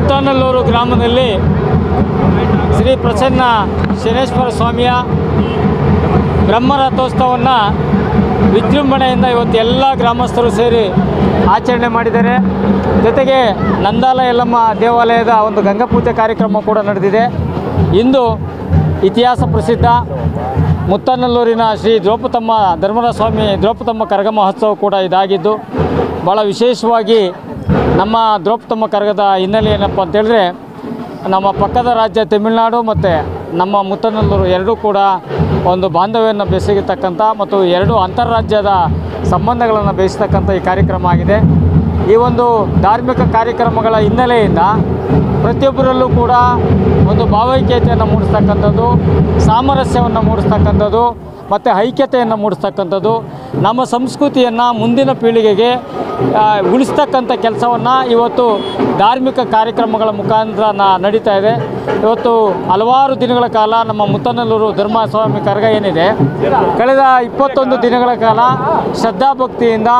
ಮುತ್ತನಲ್ಲೂರು ಗ್ರಾಮದಲ್ಲಿ ಶ್ರೀ ಪ್ರಸನ್ನ ಶನೇಶ್ವರ ಸ್ವಾಮಿಯ ಬ್ರಹ್ಮರಥೋತ್ಸವವನ್ನು ವಿಜೃಂಭಣೆಯಿಂದ ಇವತ್ತು ಎಲ್ಲ ಗ್ರಾಮಸ್ಥರು ಸೇರಿ ಆಚರಣೆ ಮಾಡಿದ್ದಾರೆ. ಜೊತೆಗೆ ನಂದಾಲ ಯಲ್ಲಮ್ಮ ದೇವಾಲಯದ ಒಂದು ಗಂಗಾಪೂಜೆ ಕಾರ್ಯಕ್ರಮ ಕೂಡ ನಡೆದಿದೆ. ಇಂದು ಇತಿಹಾಸ ಪ್ರಸಿದ್ಧ ಮುತ್ತನಲ್ಲೂರಿನ ಶ್ರೀ ದ್ರೌಪದಮ್ಮ ಧರ್ಮರಾಜ ಸ್ವಾಮಿ ದ್ರೌಪದಮ್ಮ ಕರಗ ಮಹೋತ್ಸವ ಕೂಡ ಇದಾಗಿದ್ದು ಭಾಳ ವಿಶೇಷವಾಗಿ ನಮ್ಮ ದ್ರೌಪದಮ್ಮ ಕರಗದ ಹಿನ್ನೆಲೆ ಏನಪ್ಪ ಅಂತೇಳಿದ್ರೆ ನಮ್ಮ ಪಕ್ಕದ ರಾಜ್ಯ ತಮಿಳುನಾಡು ಮತ್ತು ನಮ್ಮ ಮುತ್ತನಲ್ಲೂರು ಎರಡೂ ಕೂಡ ಒಂದು ಬಾಂಧವ್ಯವನ್ನು ಬೆಸೆಯತಕ್ಕಂಥ ಮತ್ತು ಎರಡು ಅಂತಾರಾಜ್ಯದ ಸಂಬಂಧಗಳನ್ನು ಬೆಳೆಸ್ತಕ್ಕಂಥ ಈ ಕಾರ್ಯಕ್ರಮ ಆಗಿದೆ. ಈ ಒಂದು ಧಾರ್ಮಿಕ ಕಾರ್ಯಕ್ರಮಗಳ ಹಿನ್ನೆಲೆಯಿಂದ ಪ್ರತಿಯೊಬ್ಬರಲ್ಲೂ ಕೂಡ ಒಂದು ಭಾವೈಕ್ಯತೆಯನ್ನು ಮೂಡಿಸ್ತಕ್ಕಂಥದ್ದು, ಸಾಮರಸ್ಯವನ್ನು ಮೂಡಿಸ್ತಕ್ಕಂಥದ್ದು ಮತ್ತು ಐಕ್ಯತೆಯನ್ನು ಮೂಡಿಸ್ತಕ್ಕಂಥದ್ದು, ನಮ್ಮ ಸಂಸ್ಕೃತಿಯನ್ನು ಮುಂದಿನ ಪೀಳಿಗೆಗೆ ಉಳಿಸ್ತಕ್ಕಂಥ ಕೆಲಸವನ್ನು ಇವತ್ತು ಧಾರ್ಮಿಕ ಕಾರ್ಯಕ್ರಮಗಳ ಮುಖಾಂತರ ನಡೀತಾ ಇದೆ. ಇವತ್ತು ಹಲವಾರು ದಿನಗಳ ಕಾಲ ನಮ್ಮ ಮುತ್ತನಲ್ಲೂರು ಧರ್ಮಸ್ವಾಮಿ ಕರಗ ಏನಿದೆ, ಕಳೆದ 21 ದಿನಗಳ ಕಾಲ ಶ್ರದ್ಧಾಭಕ್ತಿಯಿಂದ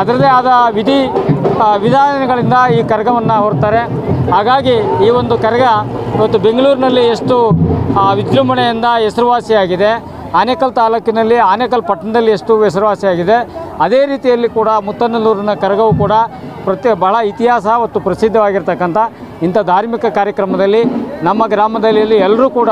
ಅದರದೇ ಆದ ವಿಧಾನಗಳಿಂದ ಈ ಕರಗವನ್ನು ಹೊರ್ತಾರೆ. ಹಾಗಾಗಿ ಈ ಒಂದು ಕರಗ ಇವತ್ತು ಬೆಂಗಳೂರಿನಲ್ಲಿ ಎಷ್ಟು ವಿಜೃಂಭಣೆಯಿಂದ ಹೆಸರುವಾಸಿಯಾಗಿದೆ, ಆನೇಕಲ್ ತಾಲೂಕಿನಲ್ಲಿ ಆನೇಕಲ್ ಪಟ್ಟಣದಲ್ಲಿ ಎಷ್ಟು ಹೆಸರುವಾಸಿಯಾಗಿದೆ, ಅದೇ ರೀತಿಯಲ್ಲಿ ಕೂಡ ಮುತ್ತನಲ್ಲೂರಿನ ಕರಗವು ಕೂಡ ಬಹಳ ಇತಿಹಾಸ ಮತ್ತು ಪ್ರಸಿದ್ಧವಾಗಿರ್ತಕ್ಕಂಥ ಇಂಥ ಧಾರ್ಮಿಕ ಕಾರ್ಯಕ್ರಮದಲ್ಲಿ ನಮ್ಮ ಗ್ರಾಮದಲ್ಲಿ ಎಲ್ಲರೂ ಕೂಡ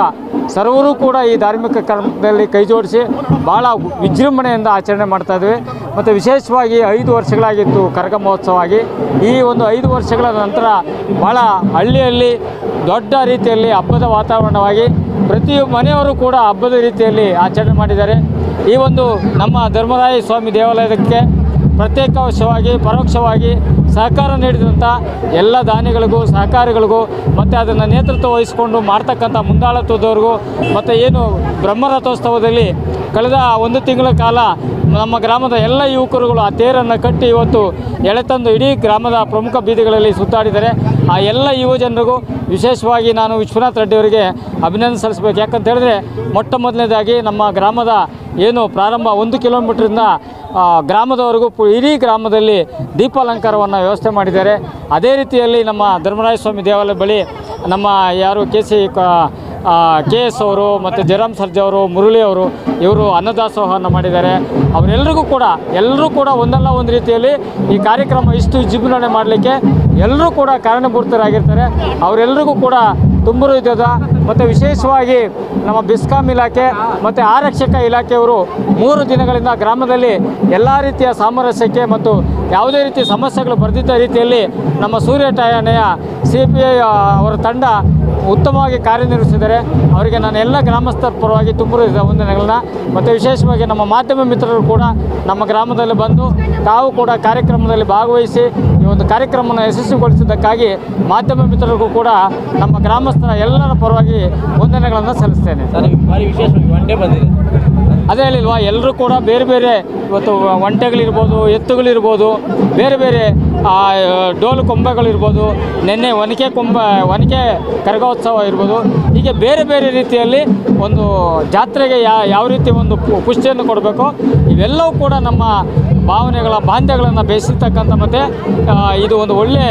ಸರ್ವರೂ ಕೂಡ ಈ ಧಾರ್ಮಿಕ ಕಾರ್ಯಕ್ರಮದಲ್ಲಿ ಕೈ ಜೋಡಿಸಿ ಭಾಳ ವಿಜೃಂಭಣೆಯಿಂದ ಆಚರಣೆ ಮಾಡ್ತಾಯಿದ್ವಿ. ಮತ್ತು ವಿಶೇಷವಾಗಿ 5 ವರ್ಷಗಳಾಗಿತ್ತು ಕರಗ ಮಹೋತ್ಸವ ಆಗಿ. ಈ ಒಂದು 5 ವರ್ಷಗಳ ನಂತರ ಭಾಳ ಹಳ್ಳಿಯಲ್ಲಿ ದೊಡ್ಡ ರೀತಿಯಲ್ಲಿ ಹಬ್ಬದ ವಾತಾವರಣವಾಗಿ ಪ್ರತಿ ಮನೆಯವರು ಕೂಡ ಹಬ್ಬದ ರೀತಿಯಲ್ಲಿ ಆಚರಣೆ ಮಾಡಿದ್ದಾರೆ. ಈ ಒಂದು ನಮ್ಮ ಧರ್ಮರಾಯ ಸ್ವಾಮಿ ದೇವಾಲಯಕ್ಕೆ ಪ್ರತ್ಯೇಕವಾಗಿ ಪರೋಕ್ಷವಾಗಿ ಸಹಕಾರ ನೀಡಿದಂಥ ಎಲ್ಲ ದಾನಿಗಳಿಗೂ ಸಹಕಾರಿಗಳಿಗೂ ಮತ್ತು ಅದನ್ನು ನೇತೃತ್ವ ವಹಿಸಿಕೊಂಡು ಮಾಡ್ತಕ್ಕಂಥ ಮುಂದಾಳತ್ವದವ್ರಿಗೂ ಮತ್ತು ಏನು ಬ್ರಹ್ಮರಥೋತ್ಸವದಲ್ಲಿ ಕಳೆದ 1 ತಿಂಗಳ ಕಾಲ ನಮ್ಮ ಗ್ರಾಮದ ಎಲ್ಲ ಯುವಕರುಗಳು ಆ ತೇರನ್ನು ಕಟ್ಟಿ ಇವತ್ತು ಎಳೆತಂದು ಇಡೀ ಗ್ರಾಮದ ಪ್ರಮುಖ ಬೀದಿಗಳಲ್ಲಿ ಸುತ್ತಾಡಿದ್ದಾರೆ. ಆ ಎಲ್ಲ ಯುವ ಜನರಿಗೂ ವಿಶೇಷವಾಗಿ ನಾನು ವಿಶ್ವನಾಥ್ ರೆಡ್ಡಿಯವರಿಗೆ ಅಭಿನಂದನೆ ಸಲ್ಲಿಸಬೇಕು. ಯಾಕಂತ ಹೇಳಿದ್ರೆ ಮೊಟ್ಟ ಮೊದಲನೇದಾಗಿ ನಮ್ಮ ಗ್ರಾಮದ ಏನು ಪ್ರಾರಂಭ 1 ಕಿಲೋಮೀಟ್ರಿಂದ ಗ್ರಾಮದವರೆಗೂ ಇಡೀ ಗ್ರಾಮದಲ್ಲಿ ದೀಪಾಲಂಕಾರವನ್ನು ವ್ಯವಸ್ಥೆ ಮಾಡಿದ್ದಾರೆ. ಅದೇ ರೀತಿಯಲ್ಲಿ ನಮ್ಮ ಧರ್ಮರಾಯ ಸ್ವಾಮಿ ದೇವಾಲಯ ಬಳಿ ನಮ್ಮ ಯಾರು KS ಅವರು ಮತ್ತು ಜಯರಾಮ್ ಸರ್ಜಾ ಅವರು, ಮುರಳಿ ಅವರು, ಇವರು ಅನ್ನದಾಸೋಹವನ್ನು ಮಾಡಿದ್ದಾರೆ. ಅವರೆಲ್ಲರಿಗೂ ಕೂಡ ಎಲ್ಲರೂ ಕೂಡ ಒಂದಲ್ಲ ಒಂದು ರೀತಿಯಲ್ಲಿ ಈ ಕಾರ್ಯಕ್ರಮ ಇಷ್ಟು ವಿಜೃಂಭಣೆ ಮಾಡಲಿಕ್ಕೆ ಎಲ್ಲರೂ ಕೂಡ ಕಾರಣಭೂತರಾಗಿರ್ತಾರೆ. ಅವರೆಲ್ಲರಿಗೂ ಕೂಡ ತುಂಬ ಹೃದಯದ ಮತ್ತು ವಿಶೇಷವಾಗಿ ನಮ್ಮ ಬೆಸ್ಕಾಂ ಇಲಾಖೆ ಮತ್ತು ಆರಕ್ಷಕ ಇಲಾಖೆಯವರು 3 ದಿನಗಳಿಂದ ಗ್ರಾಮದಲ್ಲಿ ಎಲ್ಲ ರೀತಿಯ ಸಾಮರಸ್ಯಕ್ಕೆ ಮತ್ತು ಯಾವುದೇ ರೀತಿಯ ಸಮಸ್ಯೆಗಳು ಬರೆದಿದ್ದ ರೀತಿಯಲ್ಲಿ ನಮ್ಮ ಸೂರ್ಯ ಠಾಣೆಯ CPI ಅವರ ತಂಡ ಉತ್ತಮವಾಗಿ ಕಾರ್ಯನಿರ್ವಹಿಸಿದ್ದಾರೆ. ಅವರಿಗೆ ನಾನು ಎಲ್ಲ ಗ್ರಾಮಸ್ಥರ ಪರವಾಗಿ ತುಂಬ ವಂದನೆಗಳನ್ನ ಮತ್ತು ವಿಶೇಷವಾಗಿ ನಮ್ಮ ಮಾಧ್ಯಮ ಮಿತ್ರರು ಕೂಡ ನಮ್ಮ ಗ್ರಾಮದಲ್ಲಿ ಬಂದು ತಾವು ಕೂಡ ಕಾರ್ಯಕ್ರಮದಲ್ಲಿ ಭಾಗವಹಿಸಿ ಈ ಒಂದು ಕಾರ್ಯಕ್ರಮವನ್ನು ಯಶಸ್ವಿಗೊಳಿಸಿದ್ದಕ್ಕಾಗಿ ಮಾಧ್ಯಮ ಮಿತ್ರರಿಗೂ ಕೂಡ ನಮ್ಮ ಗ್ರಾಮಸ್ಥರ ಎಲ್ಲರ ಪರವಾಗಿ ವಂದನೆಗಳನ್ನು ಸಲ್ಲಿಸ್ತೇನೆ. ಭಾರಿ ವಿಶೇಷವಾಗಿ ಒಂಟೆ ಬಂದಿದೆ, ಅದೇ ಹೇಳಿಲ್ವಾ, ಎಲ್ಲರೂ ಕೂಡ ಬೇರೆ ಬೇರೆ ಇವತ್ತು ಒಂಟೆಗಳಿರ್ಬೋದು, ಎತ್ತುಗಳಿರ್ಬೋದು, ಬೇರೆ ಬೇರೆ ಡೋಲು ಕೊಂಬೆಗಳಿರ್ಬೋದು, ನೆನ್ನೆ ಒನಕೆ ಕರಗೋತ್ಸವ ಇರ್ಬೋದು, ಹೀಗೆ ಬೇರೆ ಬೇರೆ ರೀತಿಯಲ್ಲಿ ಒಂದು ಜಾತ್ರೆಗೆ ಯಾವ ರೀತಿ ಒಂದು ಪುಷ್ಟಿಯನ್ನು ಕೊಡಬೇಕು, ಇವೆಲ್ಲವೂ ಕೂಡ ನಮ್ಮ ಬಾಂಧವ್ಯಗಳನ್ನು ಬೆಳೆಸಿರ್ತಕ್ಕಂಥ ಮತ್ತು ಇದು ಒಂದು ಒಳ್ಳೆಯ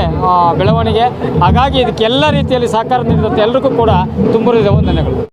ಬೆಳವಣಿಗೆ. ಹಾಗಾಗಿ ಇದಕ್ಕೆಲ್ಲ ರೀತಿಯಲ್ಲಿ ಸಹಕಾರ ನೀಡಿದಂಥ ಎಲ್ಲರಿಗೂ ಕೂಡ ತುಂಬ ವಂದನೆಗಳು.